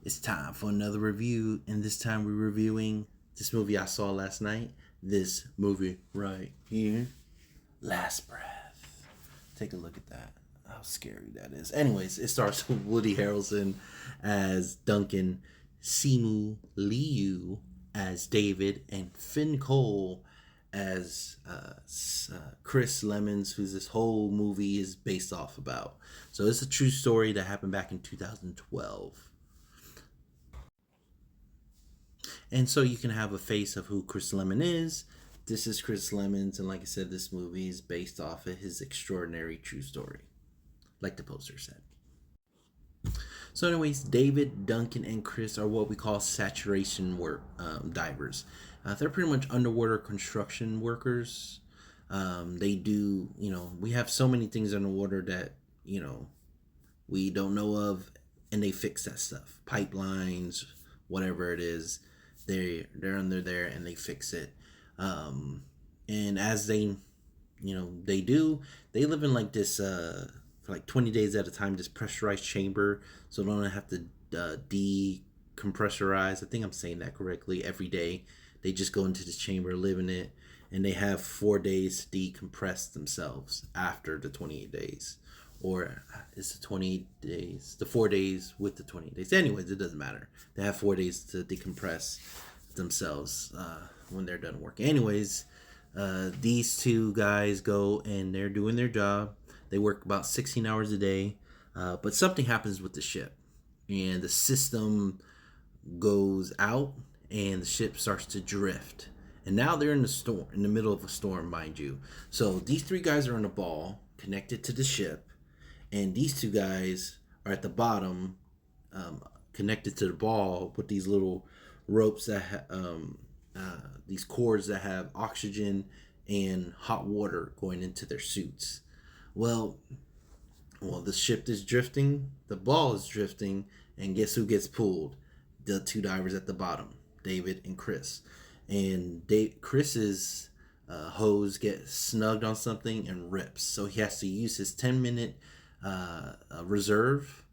It's time for another review, and this time we're reviewing this movie I saw last night. This movie right here, Last Breath. Take a look at that. How scary that is. Anyways, it starts with Woody Harrelson as Duncan, Simu Liu as David, and Finn Cole as Chris Lemons, who this whole movie is based off about. So it's a true story that happened back in 2012. And so you can have a face of who Chris Lemon is. This is Chris Lemons, and like I said, this movie is based off of his extraordinary true story, like the poster said. So, anyways, David, Duncan, and Chris are what we call saturation work divers. They're pretty much underwater construction workers. They do, we have so many things underwater that we don't know of, and they fix that stuff. Pipelines, whatever it is, they're under there and they fix it. And as they live in like this for like 20 days at a time, this pressurized chamber, so they don't have to decompressurize. I think I'm saying that correctly. Every day they just go into this chamber, live in it, and they have 4 days to decompress themselves after the 28 days. Or it's the 28 days, the 4 days with the 28 days. Anyways, it doesn't matter. They have 4 days to decompress themselves when they're done working. Anyways, these two guys go and they're doing their job. They work about 16 hours a day, but something happens with the ship, and the system goes out, and the ship starts to drift. And now they're in the storm, in the middle of a storm, mind you. So these three guys are in a ball connected to the ship, and these two guys are at the bottom, connected to the ball with these little ropes that these cords that have oxygen and hot water going into their suits. Well, the ship is drifting, the ball is drifting, and guess who gets pulled? The two divers at the bottom, David and Chris. And Chris's hose gets snugged on something and rips, so he has to use his 10-minute reserve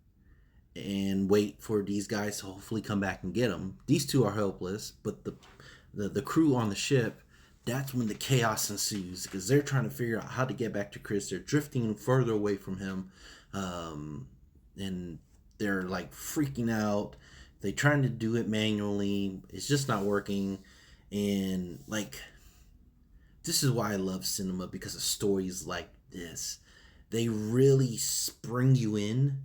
and wait for these guys to hopefully come back and get him. These two are helpless, but the crew on the ship, that's when the chaos ensues, because they're trying to figure out how to get back to Chris. They're drifting further away from him, and they're like freaking out. They're trying to do it manually. It's just not working. And like, this is why I love cinema, because of stories like this. They really spring you in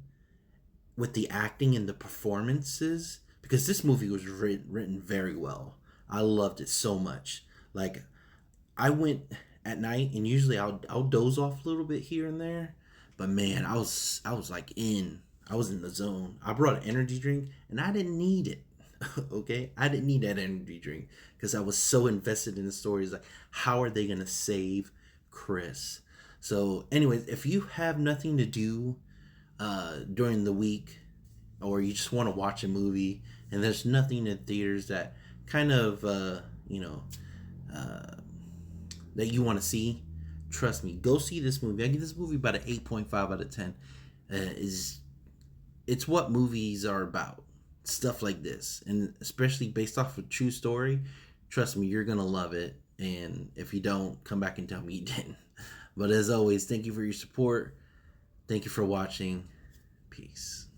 with the acting and the performances, because this movie was written very well. I loved it so much. Like, I went at night, and usually I'll doze off a little bit here and there, but man, I was like I was in the zone. I brought an energy drink, and I didn't need it. Okay, I didn't need that energy drink because I was so invested in the stories. Like, how are they gonna save Chris? So, anyways, if you have nothing to do during the week, or you just want to watch a movie and there's nothing in theaters that kind of that you want to see, trust me, go see this movie. I give this movie about an 8.5 out of 10. It's what movies are about, stuff like this, and especially based off a true story. Trust me, you're gonna love it, and if you don't, come back and tell me you didn't. But as always, thank you for your support. Thank you for watching. Peace.